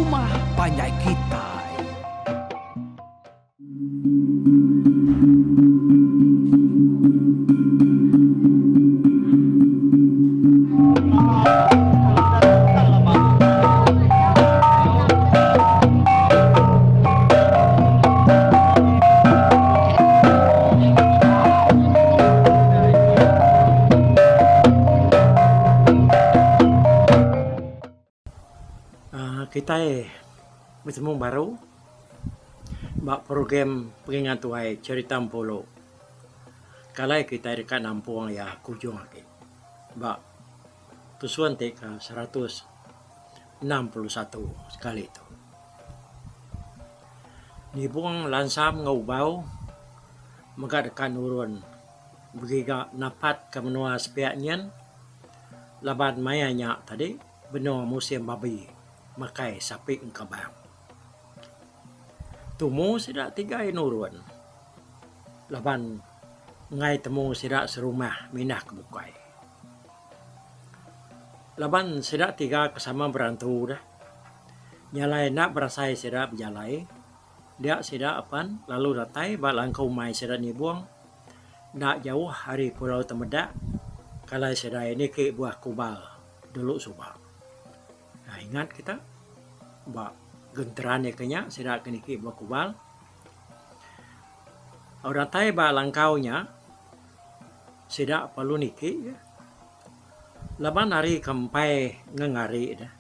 Rumah Panjai Kitai. Kita bertemu baru bak program pengingat tuai cerita Polo. Kalai kita dekat nampung ya kujung akit. Bak tusuan teka 161 sekali itu. Ni buang lansam ngau dekat urun begiga napat ke menua sepiaknya laban mayanya tadi benua musim babi makai sapi engkabang. Tumu sida tiga inurun. Laban ngai temu sida serumah minah kebukai. Laban sida tiga kesama berantu dah. Nyalai nak berasai sida berjalai. Dia sida apan lalu datai balangkau mai sida ni buang. Nak jauh hari pulau Temedak. Kalau sida ini ke buah kubal dulu subang. Nah, ingat kita bak genteran kenya sida keniki buah kubal. Orang tai ba langkaunya sida perlu niki. Laban hari kampai ngengari dah.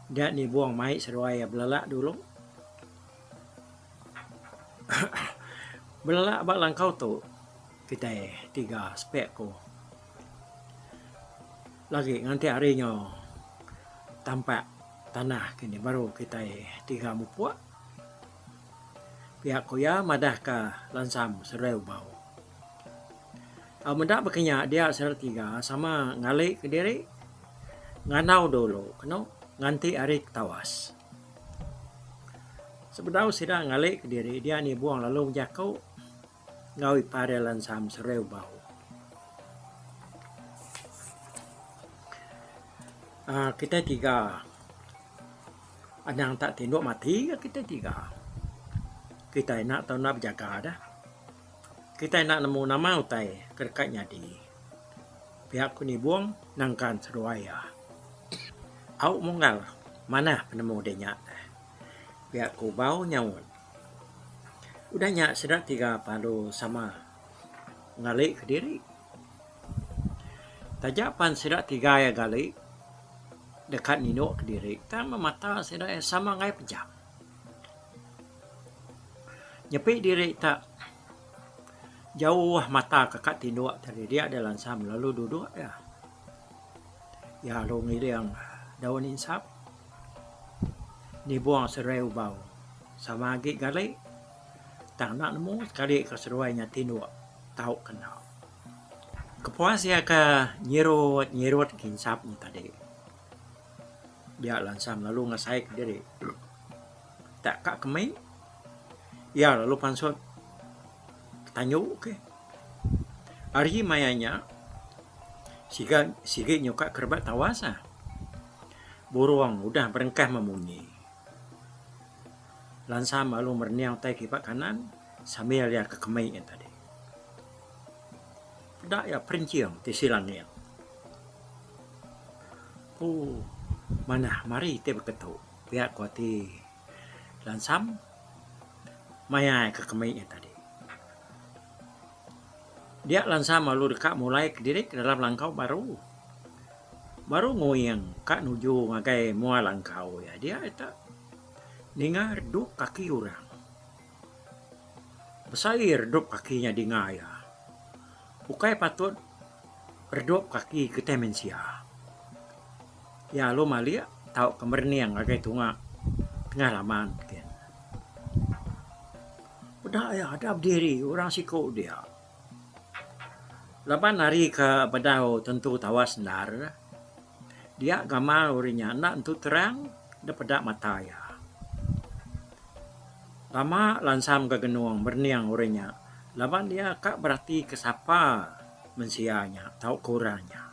Dia ni buang mai seruai belalak dulu. Belalak ba langkau tu kita tiga spek ko. Lagi nanti harinya tampak tanah kini baru kita tiga mupuak. Pihak kuya madah ka lansam sereu bau. Mendak berkenya dia ser tiga sama ngalik ke diri nganau dulu kena nganti hari tawas. Sebedau sida ngalik ke diri dia ni buang lalu jakau ngawi pada lansam sereu bau. Kita tiga adang tak tinduk mati kita tiga. Kita nak tahu nak berjaga dah. Kita nak nemu nama utai kerkatnya di. Pihak ku ni buang nangkan seruaya. Au munggal mana penemu dia. Pihak ku bau nyawun. Udahnya sedang tiga palu sama ngalik ke diri. Tajapan sedang tiga ya galik. Dekat nino ke diri. Kita memata sedang sama ngai pejam. Nyepi diri tak jauh mata kakak tinduk dari dia ada lansam lalu duduk ya. Ya lo ngiri yang daun insap. Ni buang sereu bau. Sama agi gali. Tak nak nemu sekali keseruainya tinduk. Tahu kenal. Kepuas ya ke nyirut insap ni tadi. Dia lansam lalu ngasai ke diri. Tak kak kemai. Ya lalu pansut tanyu ke. Hari mayanya sige nyuka kerbat tawasa. Burung udah berengkah memunyi. Lansam lalu merniang tai kipak kanan sambil lihat ke kemai yang tadi. Dak ya perinciang tisilangnya. Mana mari te berketuk. Pihak kuati lansam maya ke kemai yang tadi. Dia lansam lalu dekat mulai ke diri ke dalam langkau baru. Baru ngoyang kak nuju ngagai mua langkau ya. Dia itu dengar redup kaki orang. Besair redup kakinya di ngaya. Bukai patut redup kaki ke temensia. Ya lo malia tahu kemerniang ngagai tunga pengalaman. Udah ya ada berdiri orang siku dia. Lapan hari ke badau tentu tawas sendar. Dia gamal orinya nak untuk terang dapat mata ya. Lama lansam ke genuang berniang orinya. Lapan dia kak berarti kesapa mensianya tahu kurangnya.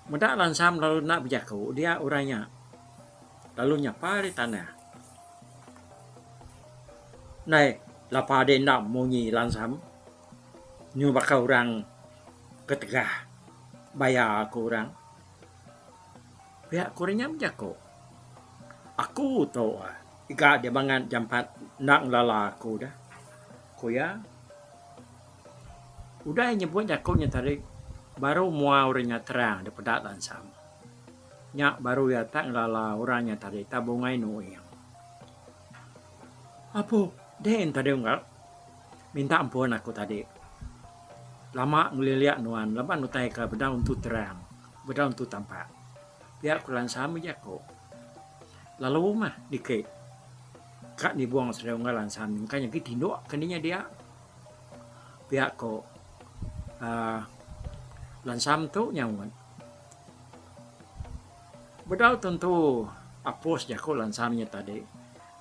Mudah lansam lalu nak berjaku dia orangnya lalu nyapa di tanah. Này, lapa de nak munyi lansam. Nyu bakal orang ketegah bayar aku orang. Pihak kurangnya menjago. Aku tahu ika dia bangan jampat nak lala aku dah. Ko ya. Udah nyebut jakonya tadi baru mua orangnya terang daripada lansam. Nyak baru ya tak lala orangnya tadi tabungai noyang. Apa? Den tadi enggak minta ampun aku tadi. Lama ngeliat nuan, lama nutai ke beda untuk terang, beda untuk tampak. Pihak kulan sama jako. Lalu mah dikit. Kak dibuang sedang ngalan sama, makanya kita tinduk keninya dia. Pihak ko lansam tu nyawan. Beda tentu apos jako lansamnya tadi.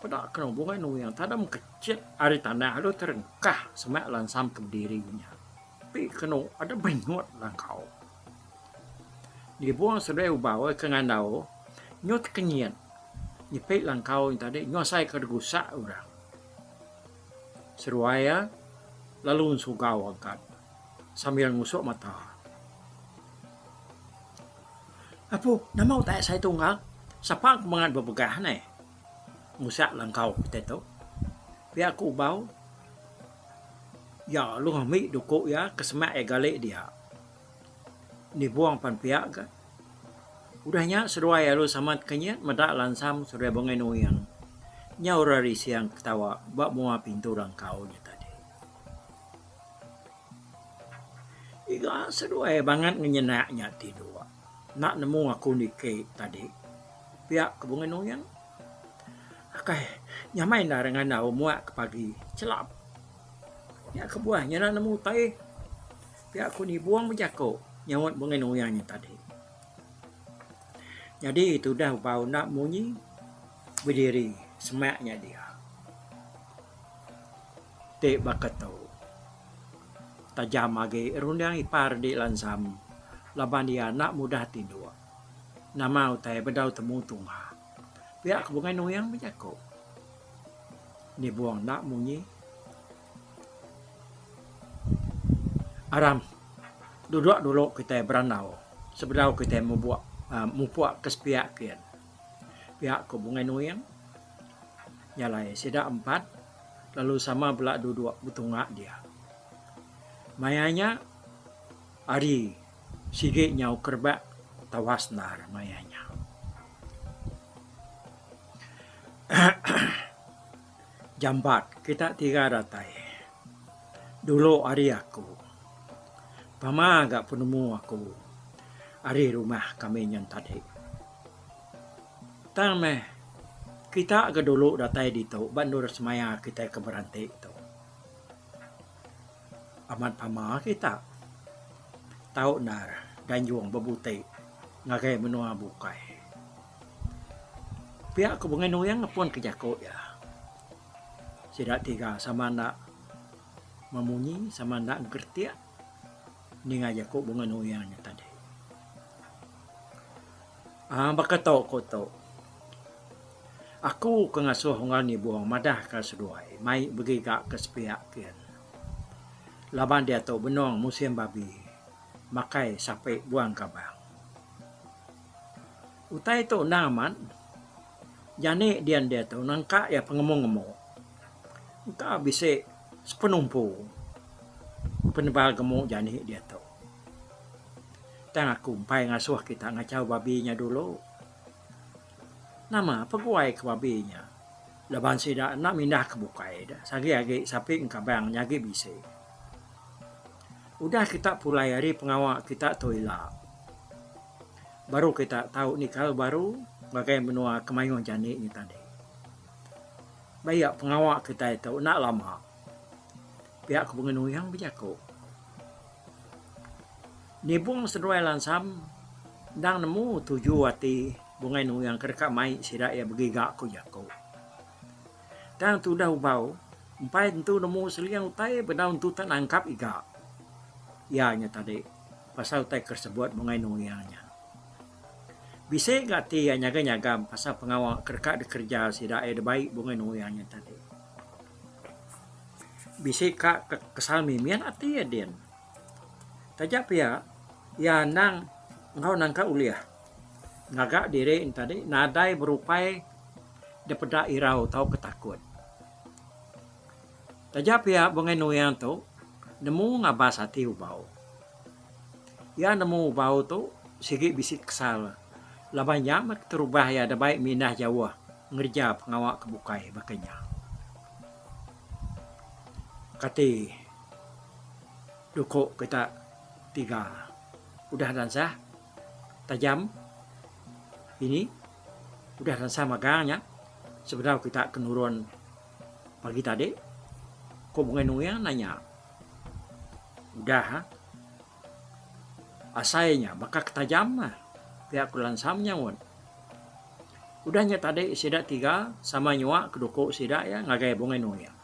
Pada kena bunga yang tadam kecil hari tanah lalu terengkah semak lansam ke dirinya. Tapi kena ada banyak langkau. Dibuang sudah bawa ke ngandau, nyot kenyian. Nyepik langkau yang tadi nyosai ke gusak orang. Seruaya lalu sugau angkat sambil ngusuk mata. Apa nama tak saya tunggal? Siapa kemangan berbegah nih? Ngusak langkau kita tu. Pihak aku bau. Ya lu ambil dukuk ya kesemak galik dia. Dibuang pan pihak ke. Udahnya seruai lu sama kenyat medak lansam sudah bangai noyang. Nyaurari siang ketawa bak mua pintu langkau nya tadi. Iga seruai banget ngenyenaknya tidur. Nak nemu aku nike tadi. Pihak kebungai noyang. Akai, nyamai dah dengan nak muak ke pagi. Celap. Ya kebuahnya nak nemu tai. Pihak aku ni buang berjakuk. Nyawat bunga noyangnya tadi. Jadi itu dah bau nak munyi. Berdiri. Semaknya dia. Tek bakat tu. Tajam lagi. Rundang ipar di lansam. Laban dia nak mudah tidur. Nama utai bedau temu tungha. Pihak kebungai noyang berjakuk. Ni buang nak munyi. Aram, duduk dulu kita beranau. Sebelum kita membuat kesepiak kian. Pihak kebungai noyang. Nyalai sida 4. Lalu sama belak duduk betungak dia. Mayanya. Ari. Sige nyau kerbak. Tawas nar mayanya. Jambat kita 3 datai. Dulu hari aku. Pama agak penemu aku. Hari rumah kami yang tadi. Tame kita agak dulu datai di tu. Bandur semaya kita ke berantai itu. Amat pama kita. Tahu nar dan juang bebutai. Ngagai menua bukai. Pihak kebungai noyang pun kejakut ya. Sidak 3 sama nak memunyi sama nak gertiak. Ni ngajakut bunga noyangnya tadi. Bakato koto. Aku kengasuh ngal ni buang madah ka seduai. Mai bagi gak kesepiak kian. Laban dia tu benong musim babi. Makai sampai buang kabang. Utai tu naman. Jani dia tu nangka ya pengemong-ngemong. Nangka bisa sepenumpu. Penebal gemuk jani dia tu. Tang aku umpai ngasuh kita ngacau babinya dulu. Nama peguai ke babinya. Laban sida nak mindah ke bukai dah. Sagi-agi sapi kabang nyagi bisa. Udah kita pulai hari pengawak kita toilet. Baru kita tahu ni kalau baru bagai menua kemayung jani ni tadi. Bayak pengawak kita itu nak lama. Pihak kebungan noyang berjakuk. Nibung seduai lansam. Dang nemu 7 hati bungai noyang kerka mai sidak ya begigak ku jakuk. Dan tu dah ubau. Empai tentu nemu seliang utai bedaun tu tak nangkap iga. Ya nya tadi. Pasal utai tersebut bungai noyangnya. Bisa nggak ti yang nyaga-nyagam pasal pengawal kerja kerja sida ada baik bunga nuyangnya tadi. Bisa kak kesal mimian ati ya den. Tajak ya nang ngau nangka uliah. Ngagak diri tadi nadai berupai daripada irau tau ketakut. Tajak bunga nuyang tu nemu ngabas hati ubau. Ya nemu ubau tu sigi bisik kesal. Labanya mak terubah ya ada baik minah Jawa ngerja pengawak kebukai bakanya. Kati duko kita 3 udah dan sah tajam ini udah dan sah magangnya sebenarnya kita kenurun pagi tadi kok bunga nuyang nanya udah ha? Asainya bakal ketajam mah pihak kulan samnya won. Udahnya tadi sida 3 sama nyua keduko sida ya ngagai bunga nuyang.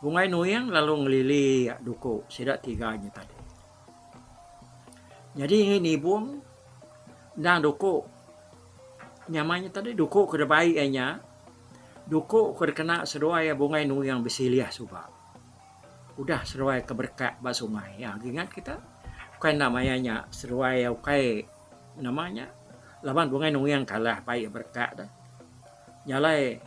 Bunga nuyang lalu ngelili ya, duko sida 3-nya tadi. Jadi ini buang nang duko nyamanya tadi duko ke baik nya. Duko ke kena seruai bunga nuyang besiliah suba. Udah seruai keberkat ba sungai ya ingat kita kan namanya seruai kai namanya laban bunga nuyang kalah baik berkat dah nyalai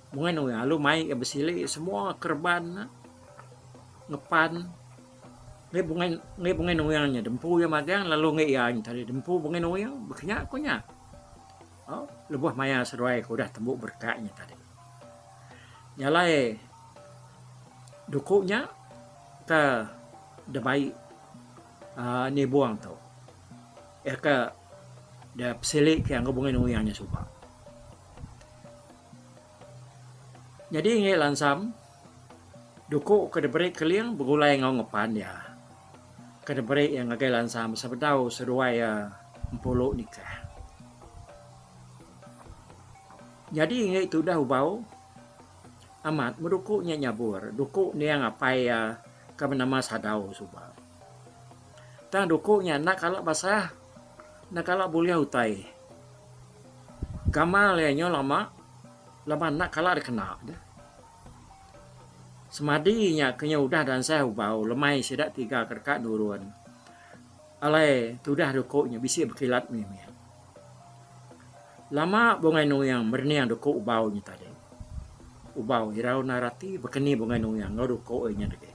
bunga nuyang lalu mai besili semua kerban ngepan nge bunga nuyangnya dempu ya magang lalu nge yang tadi dempu bunga nuyang beknya akunya oh lebuh maya seruai udah tembuk berkatnya tadi nyalai dukunya ke debai ni buang tau ya ke da peselik yang hubungan uyangnya suka. Jadi nge lansam duko ke debere keliang begulai ngau ngepan ya. Ke debere yang ngagai lansam sebetau seruai empolo nikah. Jadi nge itu dah ubau amat medukunya nyabur. Duku ni yang apa ya ke nama sadau suba. Tang dukunya nak kalau basah nakala boleh utai. Gamal ya lama nak kala kena dah. Semadinya kenya udah dan saya ubau lemai sedak 3 kerkat nurun. Alai tudah dukunya bisi berkilat mimi. Lama bunga nuyang berniang duku ubaunya tadi. Ubau hirau narati bekeni bunga nuyang ngau duku nya deke.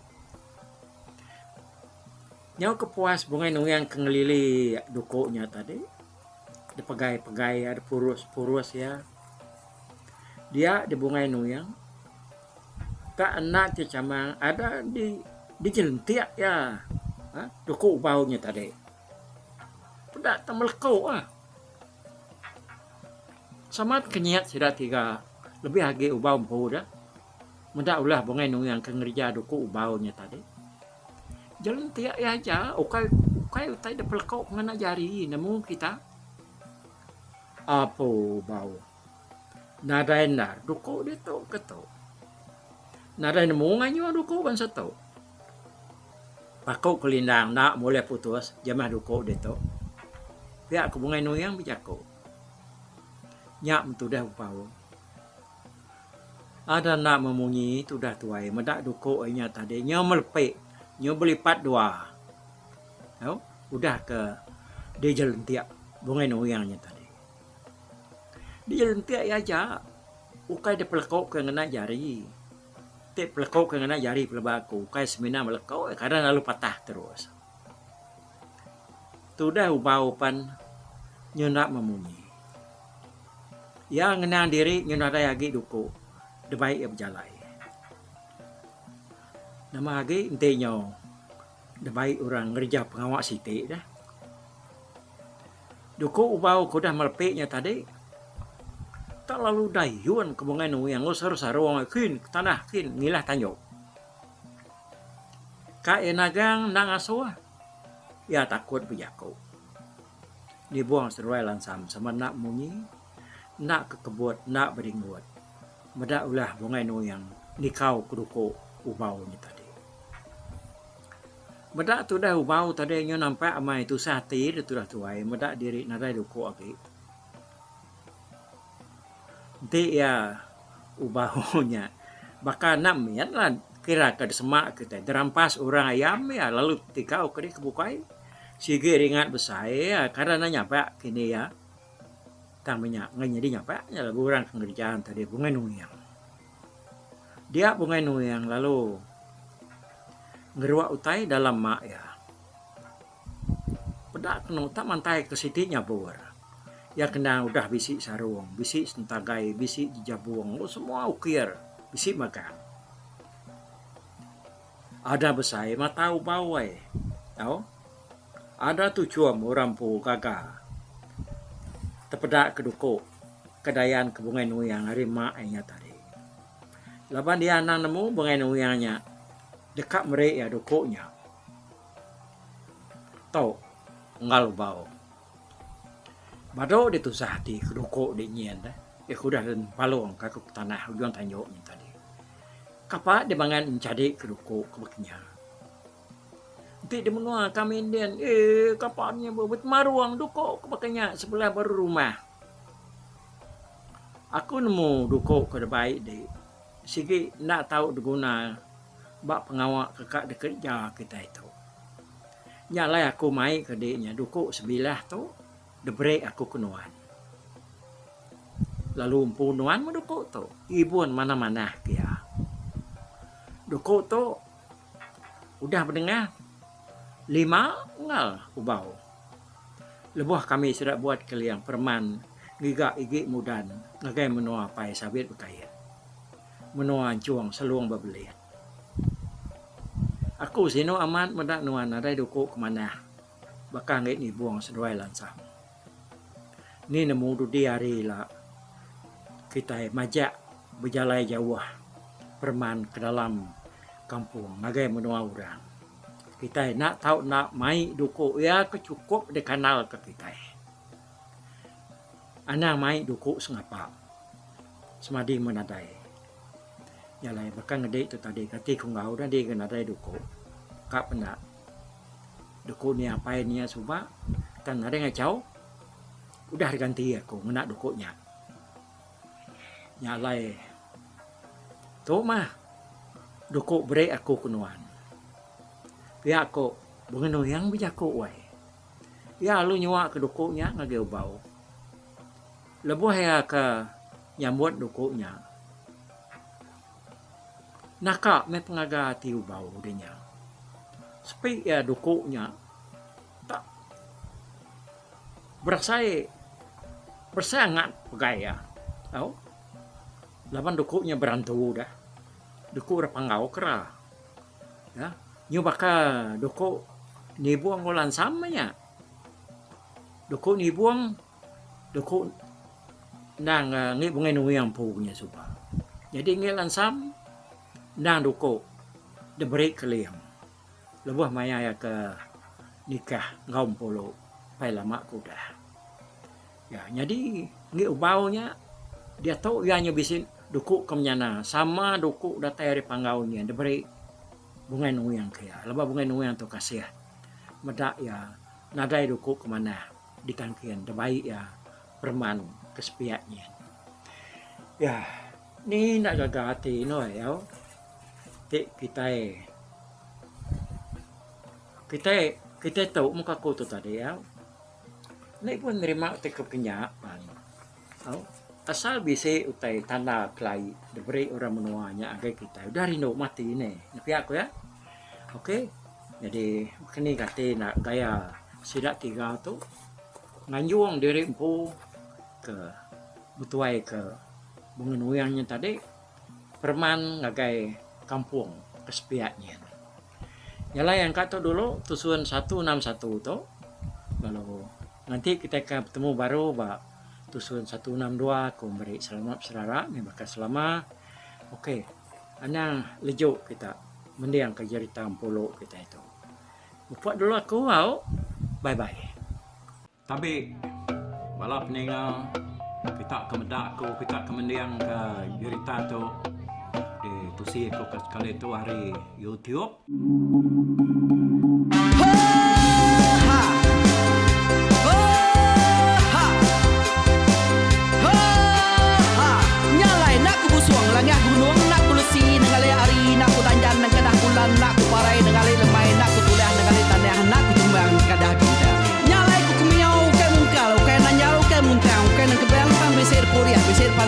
Nyau kepuas bunga nuyang kengelili dukunya tadi. Ada pegai-pegai, ada purus-purus ya. Dia di bunga nuyang. Tak enak cicamang ada di jelentiak ya. Duku baunya tadi. Pedak temelkau Sama kenyat sudah 3 lebih lagi ubau mpu dah. Mendak ulah bunga nuyang kengerja duku baunya tadi. Jalan tiak ya aja, ukai utai dapel kau ngana jari, namun kita apa bau, nada enar, duko dito keto, nada nemu nganyo duko bangsa to, pakau kelindang nak mulai putus, jamah duko dito, pihak kebungai nuyang bijako, nyak mentudah bau, ada nak memunyi tudah tuai, medak duko nya tadi, nyo melepek. Nyo belipat 2. Udah ke di jalan tiak bunga nuyangnya tadi. Di jalan tiak ya aja. Ukai de pelekok ke ngena jari. Te pelekok ke ngena jari pelebaku. Ukai semina melekok karena lalu patah terus. Tudah ubau pan nyo nak memunyi. Ya ngena diri nyo nak lagi duko. De baik ya berjalai. Nama lagi intinya dah baik orang ngerja pengawak siti dah. Duko ubau ko dah melepeknya tadi. Tak lalu dayuan kebungan yang ngusar sarung kin tanah kin ngilah tanyo. Ka enagang nang asuh. Ya takut bijako. Dibuang seruai lansam sama nak munyi, nak kekebut, nak beringgut. Medak ulah bunga yang nikau keduko ubau ni tadi. Medak tu dah ubau tadi nyo nampak amai tu sati tu dah tuai medak diri nadai duko aki. Nanti ya ubaunya bakal nak mian lah kira ke semak kita derampas orang ayam ya lalu tikau ke kebukai sige ringat besar ya karena nyapa kini ya tang minyak ngai jadi nyapa ya lagu orang pengerjaan tadi bunga nuyang dia bunga nuyang lalu ngeruak utai dalam mak ya pedak kena tak mantai ke sitinya bor ya kena udah bisi sarung bisi sentagai bisi jabuang semua ukir bisi makan ada besar mata ubawai tahu ada tu cuam orang pu gaga tepedak keduko kedayan ke bunga nuyang hari mak nya tadi laban dia nang nemu bunga nuyangnya dekat mereka ya dukonya tau ngal bau bado ditusah di keduko di nyen dah ya kudah dan palong kakuk tanah ujuan tanyo ni tadi kapa dia bangan mencari keduko kebeknya nanti dia menua kami indian kapanya buat maruang duko kebeknya sebelah baru rumah aku nemu duko ke baik deh sigi nak tahu diguna bak pengawak kakak dekerja kita itu. Nyalai aku mai ke deknya duko sebilah tu debrek aku kenuan. Lalu empunuan mu duko tu ibuan mana-mana kia. Duko tu udah mendengar 5 ngal ubau. Lebuh kami sudah buat kalian perman giga igi mudan ngagai menua pai sabit berkait. Menua cuang seluang bebelit. Aku sino amat medak nuan ada duko kemana bakal ngit ni buang seduai lansam ni nemu du diari lah kita majak berjalan jauh perman ke dalam kampung nagai menua orang kita nak tahu nak mai duko ya kecukup de kanal ke kita ana mai duko sengapa semadi menadai nyalai bakal ngedek tu tadi kati kungau dah dia kena ada duko kap nak duko ni apa ni suba kan ada ngacau udah diganti aku nak dukonya nyalai tu mah duko break aku kenuan pihak aku bengeno yang bijako wai ya lu nyuak ke dukonya ngageu bau lebuh ya ke nyambut dukonya nakak me pengaga tiu bau denya sepi ya dukunya tak bersangat pegaya tahu laban dukunya berantu dah duku repangau kera ya nyu baka duku ni buang ulan samanya duku ni buang duku nang ngi bungai nuyang punya suba jadi ngelan sam nang duko de break kaliam lebuh maya ya ke nikah ngaum polo pai lama kuda ya jadi ngi ubaunya dia tahu ya nyebisin duku kemnyana sama duku datai dari panggaunya de break bunga nuyang kaya lebah bunga nuyang tu kasih medak ya nadai duku kemana ditangkian de baik ya perman kesepiaknya ya ni nak jaga hati no ya kita tahu muka kau tu tadi ya. Ni pun nerima tekap kenyapan. Asal bisa utai tanda kelai diberi orang menuanya agai kita. Udah rindu mati ni. Napi aku ya. Okey. Jadi kini kata nak gaya sidak 3 tu nganjuang diri empu ke butuai ke mengenuyangnya tadi perman ngagai kampung kesepiaknya. Yalah yang kata dulu tusuan 161 tu. Lalu nanti kita akan bertemu baru ba tusuan 162 aku beri selamat saudara ni bakal selama. Okey. Ana lejuk kita mendiang ke cerita polo kita itu. Buat dulu aku wow. Bye bye. Tapi balap ningal kita kemedak aku kita kemendiang ke cerita tu di tusi aku kali itu hari YouTube.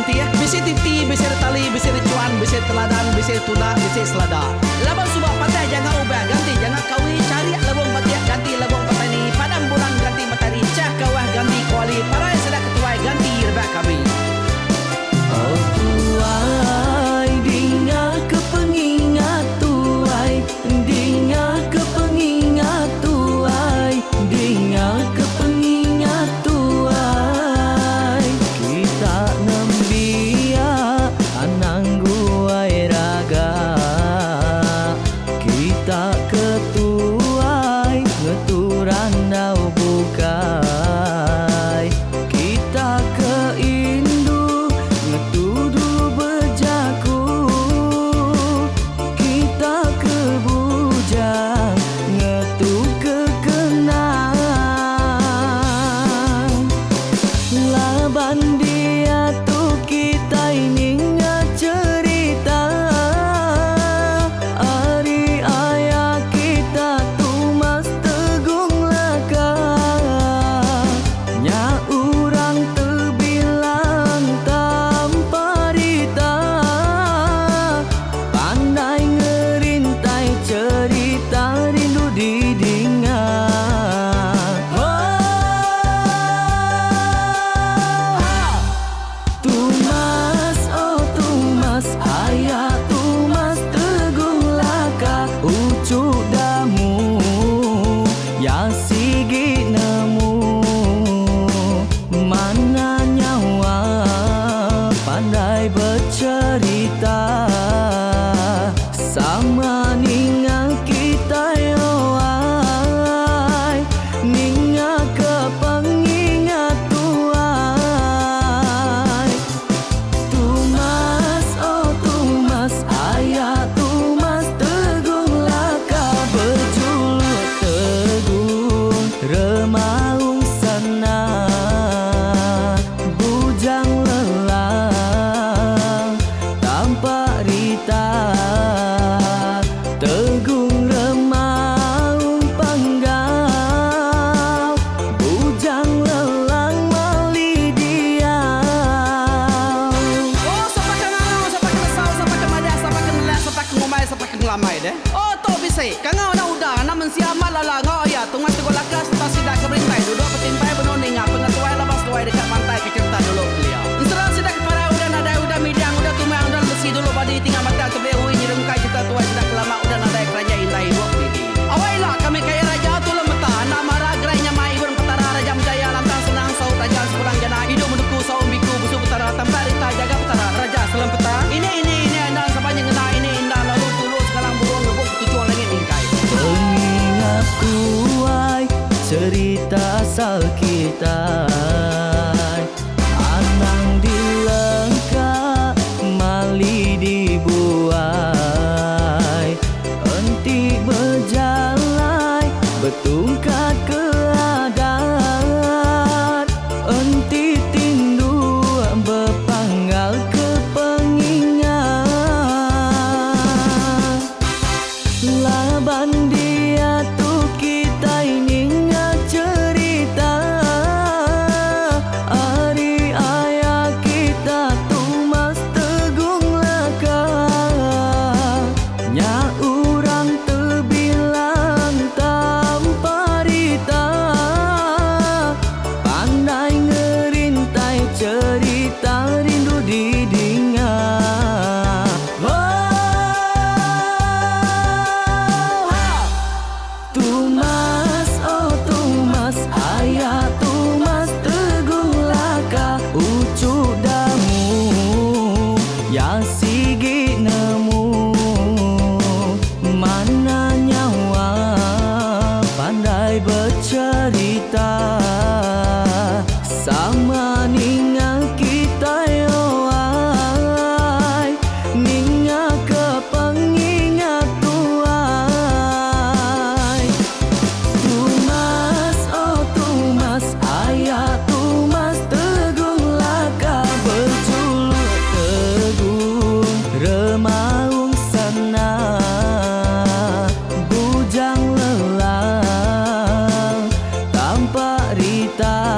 ganti ya. Bisi titi, bisi tali, bisi cuan, bisi teladan, bisi tuna, bisi selada. Labang subak patah jangan ubah ganti, jangan kawi cari labang batiak ganti labang petani. Padam bulan ganti matahari, cah kawah ganti kuali. Parai sedak ketuai ganti rebah kami. Oh tuai, dinga kepengingat tuai, dinga kepengingat tuai, dinga kepengingat tuai. Kita nembia anang guai raga, kita ketuai ngeturan dau bukai, kita keindu ngetudu bejaku, kita kebujang ngetu kekenang. Laban dia tu kita ini cerita, ari ayah kita tu mas tegung laka. Nya urang terbilang tanpa rita, pandai ngerintai cerita rindu didinga. Tumas, oh tumas, ayah tumas tegung laka. Ucuk damu, ya sigi nemu, mana nyawa pandai bercerita. Sama ninga kita yoai, ninga kepengingat tuai. Tumas, oh tumas, ayah tumas tegung laka. Berjuluk tegung remaung sana, bujang lelang tanpa rita. Tegung remaung panggau, bujang lelang mali diau. Oh, sampai ke ngau, sampai ke lesau, sampai ke madah, sampai ke nelak, sampai ke ngomai, sampai ke ngelamai deh. Oh, to bisi, kangau na udah, namun siamat lala ngau ya, tungas tegur lakas, tas sidak keberintai, duduk petintai benoning, pengatuai labas tuai dekat pantai kecerita dulu beliau. Inseran sidak para udah nadai, udah midang, udah tumang, udah besi dulu badi tinggal mata kebehui, nyirumkai kita tuai sidak lama, udah nadai kerajaan indah ibu didi. Awailah kami kaya raja tu lemeta, nama ragrainya mai burung petara raja menjaya lantang senang saut raja sepulang jana hidup menduku saum biku busu petara tambah rita jaga petara raja selam peta. Ini anda sampainya ngena ini indah lalu tulus sekarang burung ngebuk tujuan langit ingkai. Pengingat kuai cerita asal kita, anang dilengka mali dibuai, enti berjalai betungkat keadaan, enti tindu berpanggal kepengingat. Laban dia tu kita ini cerita, ari ayah kita tu mas tegung laka. Nya urang terbilang tanpa rita, pandai ngerintai cerita rindu didinga. Tumas, oh tumas, ayah tumas tegung laka. Ucuk damu, ya sigi nemu, mana nyawa pandai bercerita. Sama ninga kita yoai, ninga kepengingat tuai. Tumas, oh tumas, ayah tumas tegung laka. Berjuluk tegung remaung sana, bujang lelang tanpa rita.